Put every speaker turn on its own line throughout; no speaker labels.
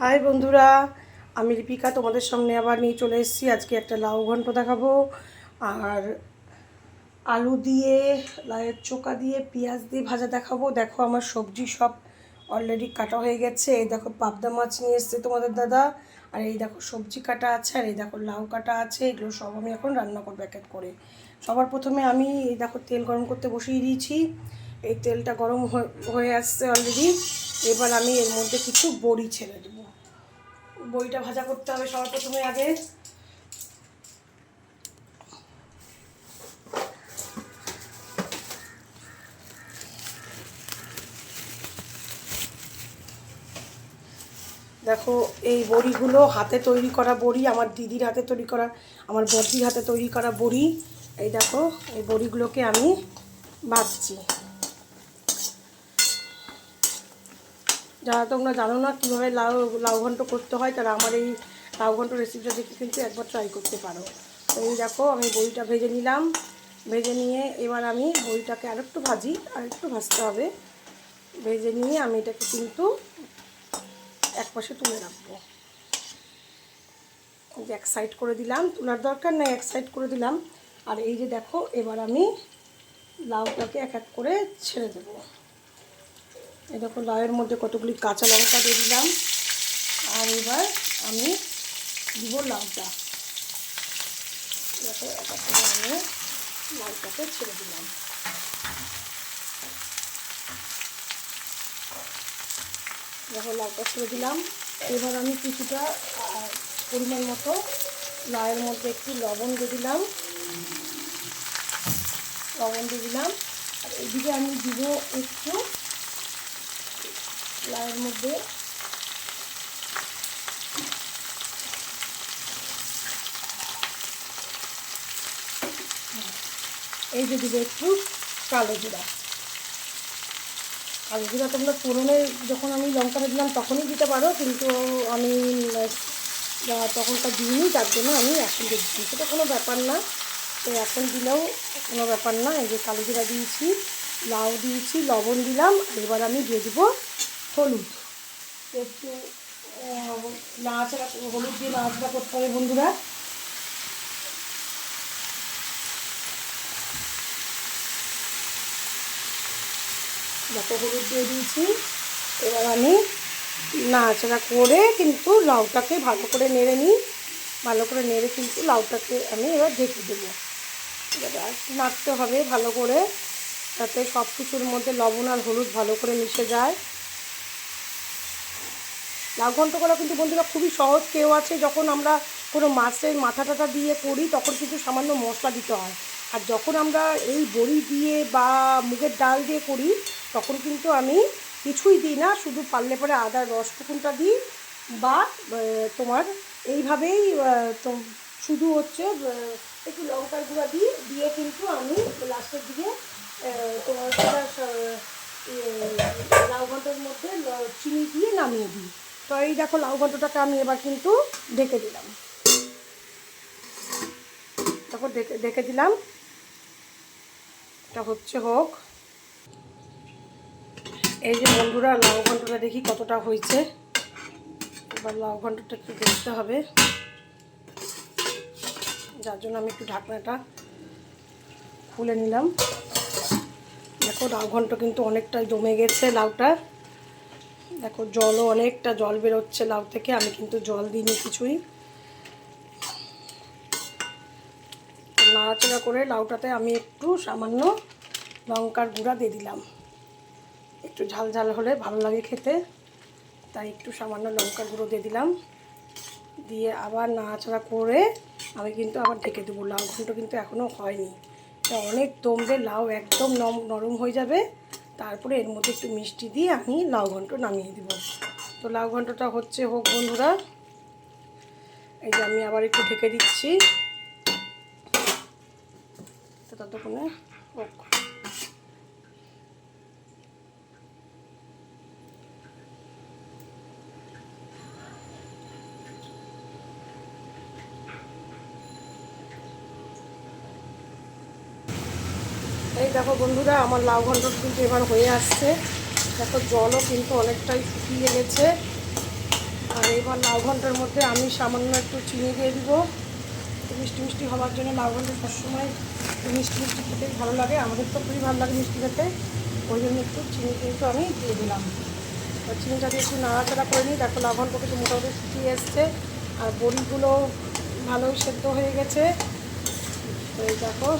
High বন্ধুরা, আমি লিপিকা তোমাদের সামনে আবার নিয়ে চলে এসেছি। আজকে একটা লাউ ঘন্ট দেখাবো, আর আলু দিয়ে, লাউয়ের চোকা দিয়ে, পেঁয়াজ দিয়ে ভাজা দেখাবো। দেখো আমার সবজি সব অলরেডি কাটা হয়ে গেছে। এই দেখো পাবদা মাছ নিয়ে এসছে তোমাদের দাদা, আর এই দেখো সবজি কাটা আছে, আর এই দেখো লাউ কাটা আছে। এগুলো সব আমি এখন রান্না করবো এক এক করে। সবার প্রথমে আমি এই দেখো তেল গরম করতে বসিয়ে দিয়েছি। এই তেলটা গরম হয়ে আসছে অলরেডি। এবার আমি এর মধ্যে কিছু বড়ি ছেড়ে দেবো। বড়িটা ভাজা করতে হবে সবার প্রথমে। আগে দেখো এই বড়িগুলো হাতে তৈরি করা বড়ি, আমার দিদির হাতে তৈরি করা, আমার বড়দির হাতে তৈরি করা বড়ি। এই দেখো এই বড়িগুলোকে আমি ভাজছি। যারা তোমরা জানো না কীভাবে লাউ ঘন্ট করতে হয়, তারা আমার এই লাউ ঘন্ট রেসিপিটা দেখে কিন্তু একবার ট্রাই করতে পারো। তো এই দেখো আমি বড়িটা ভেজে নিলাম। ভেজে নিয়ে এবার আমি বড়িটাকে আরেকটু ভাজি, আরেকটু ভাজতে হবে। ভেজে নিয়ে আমি এটাকে কিন্তু এক পাশে তুলে রাখবো। এক সাইড করে দিলাম, তোলার দরকার নেই, এক সাইড করে দিলাম। আর এই যে দেখো এবার আমি লাউটাকে এক এক করে ছেড়ে দেবো। এই দেখো লাউয়ের মধ্যে কতগুলি কাঁচা লঙ্কা দিয়ে দিলাম। আর এবার আমি দিব লাউটা। দেখো এক এক করে আমি লাউটাকে ছেড়ে দিলাম। দেখো লাউটা ছেড়ে দিলাম। এবার আমি কিছুটা পরিমাণ মতো লাউয়ের মধ্যে একটু লবণ দিয়ে দিলাম। আর এইদিকে আমি দিব একটু লাউয়ের মধ্যে এই যে দিব একটু কালো জিরা। কালো জিরা তোমরা ফোড়নে যখন আমি লঙ্কাটা দিলাম তখনই দিতে পারো, কিন্তু আমি তখনটা দিইনি, তার জন্য আমি এখন দিচ্ছি। সেটা কোনো ব্যাপার না, তো এখন দিলেও কোনো ব্যাপার না। এই যে কালো জিরা দিয়েছি, লাউ দিয়েছি, লবণ দিলাম। এবার আমি দিয়ে দিব হলুদ। একটু নাড়াচাড়া, হলুদ দিয়ে নাড়াচাড়া করতে হবে বন্ধুরা। দেখো হলুদ দিয়ে দিয়েছি। এবার আমি নাড়াচাড়া করে কিন্তু লাউটাকে ভালো করে নেড়ে নিই। ভালো করে নেড়ে কিন্তু লাউটাকে আমি এবার ঢেকে দেবো। এবার নাড়তে হবে ভালো করে, যাতে সব কিছুর মধ্যে লবণ আর হলুদ ভালো করে মিশে যায়। লাউ ঘন্ট করা কিন্তু বন্ধুরা খুবই সহজ। কেউ আছে যখন আমরা কোনো মাছের মাথা টাথা দিয়ে করি তখন কিন্তু সামান্য মশলা দিতে হয়, আর যখন আমরা এই বড়ি দিয়ে বা মুগের ডাল দিয়ে করি তখন কিন্তু আমি কিছুই দিই না, শুধু পারলে পরে আদার রসটুকুনটা দিই, বা তোমার এইভাবেই তো শুধু হচ্ছে একটু লঙ্কার গুঁড়া দিয়ে কিন্তু আমি লাস্টের দিকে তোমার লাউ ঘন্টের মধ্যে চিনি দিয়ে নামিয়ে দিই। তো এই দেখো লাউ ঘন্টটাকে আমি এবার কিন্তু ঢেকে দিলাম। তারপর ঢেকে দিলাম, এটা হচ্ছে হোক। এই যে বন্ধুরা লাউ ঘন্টটা দেখি কতটা হয়েছে। এবার লাউ ঘন্টটা একটু দেখতে হবে, যার জন্য আমি একটু ঢাকনাটা খুলে নিলাম। দেখো লাউ ঘন্ট কিন্তু অনেকটাই জমে গেছে লাউটা। দেখো জলও অনেকটা জল বেরোচ্ছে লাউ থেকে, আমি কিন্তু জল দিইনি কিছুই। নাড়াচাড়া করে লাউটাতে আমি একটু সামান্য লঙ্কার গুঁড়া দিয়ে দিলাম। একটু ঝাল ঝাল হলে ভালো লাগে খেতে, তাই একটু সামান্য লঙ্কার গুঁড়ো দিয়ে দিলাম। দিয়ে আবার নাড়াচাড়া করে আমি কিন্তু আবার ঢেকে দেবো। লাউ ঘন্ট কিন্তু এখনও হয়নি, অনেক দমবে, লাউ একদম নরম হয়ে যাবে। তারপরে এর মধ্যে একটু মিষ্টি দিয়ে আমি লাউ ঘন্ট নামিয়ে দেবো। তো লাউ ঘন্টটা হচ্ছে হোক বন্ধুরা। এই যে আমি আবার একটু ঢেকে দিচ্ছি, তো ততক্ষণে হোক। এই দেখো বন্ধুরা আমার লাউ ঘন্ট কিন্তু এবার হয়ে আসছে। দেখো জলও কিন্তু অনেকটাই শুকিয়ে গেছে। আর এবার লাউ ঘন্টার মধ্যে আমি সামান্য একটু চিনি দিয়ে দিব, একটু মিষ্টি মিষ্টি হওয়ার জন্য। লাউ ঘন্টা সবসময় মিষ্টি মিষ্টি খেতে ভালো লাগে, আমাদের তো খুবই ভালো লাগে মিষ্টি খেতে, ওই জন্য একটু চিনি কিন্তু আমি দিয়ে দিলাম। চিনিটা দিয়ে একটু নাড়াচাড়া করে নিই। দেখো লাউ ঘন্টা কিন্তু মোটামুটি শুকিয়ে এসছে, আর বড়িগুলো ভালোই সেদ্ধ হয়ে গেছে। তো এই দেখো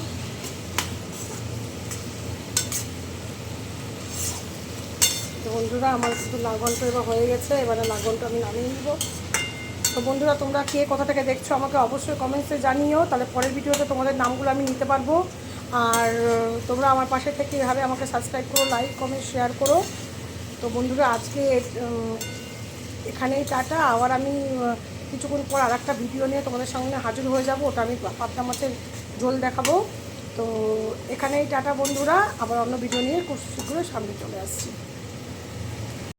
তো বন্ধুরা, আমার কিন্তু লাউ ঘন্ট এবার হয়ে গেছে। এবারে লাউ ঘন্ট আমি নামিয়ে নিব। তো বন্ধুরা, তোমরা কে কোথা থেকে দেখছো আমাকে অবশ্যই কমেন্টসে জানিও, তাহলে পরের ভিডিওতে তোমাদের নামগুলো আমি নিতে পারবো। আর তোমরা আমার পাশে থেকে এভাবে আমাকে সাবস্ক্রাইব করো, লাইক কমেন্ট শেয়ার করো। তো বন্ধুরা, আজকে এখানেই টাটা। আবার আমি কিছুক্ষণ পর আর একটা ভিডিও নিয়ে তোমাদের সামনে হাজির হয়ে যাব, ওটা আমি পাবদা মাছের ঝোল দেখাবো। তো এখানেই টাটা বন্ধুরা, আবার অন্য ভিডিও নিয়ে খুব শীঘ্রই সামনে চলে আসছি।